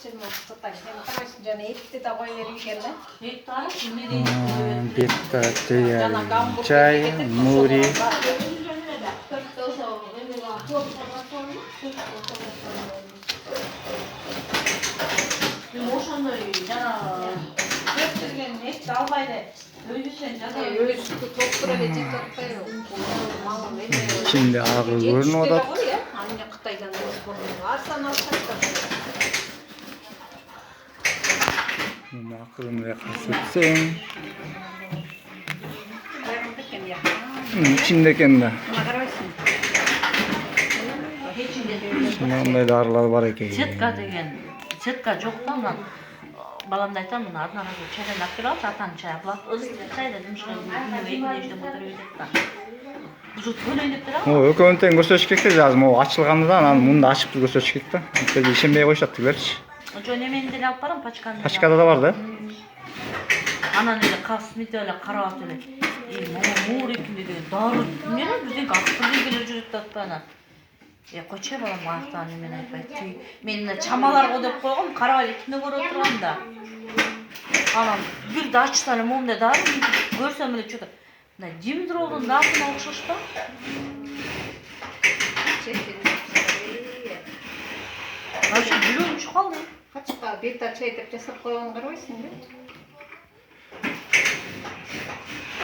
Şimdi tutar. Hem karışın canı etti de koy verirken de. Bitta çay, muri. Şimdi ağı görünüp atat. Anne Kıtay'dan varsan alsak da. Makılın ve kasıtsın. İçindeken de. Şimdi onday darılar var eken. Çetka degen. Çetka çok da ama balamda aytam bunu adına çaydan aktırar atan çay yapılar. Çay dedim şuna ne bekle işte motor ödetip da. Жут бөлөнүп турабы? О, өкөнтен көрсөтүш керек да азыр могу ачылгандан анан муну да ачып көрсөтүш керек да. Антип ишенбей коюшат тигилерчи. Жо немени деле алып барам пачканы. Пачкада да бар да. Анан эле касмит эле карап эле. Муур экинде деген дары эмне бизден актырдын келе жүрөт да атпана. Койчу балам аяктан эмени айтпайт. Мен мына чамаларга деп койгом, карап эле кимде көрүп тургам да. Анан бир да ачса эле моундай дары көрсөм эле чөтөт. Димитровдун датына окшош да. Вообще бүлөнүп калды. Kaçık bir çay dep жасап koyğan karabайсың да.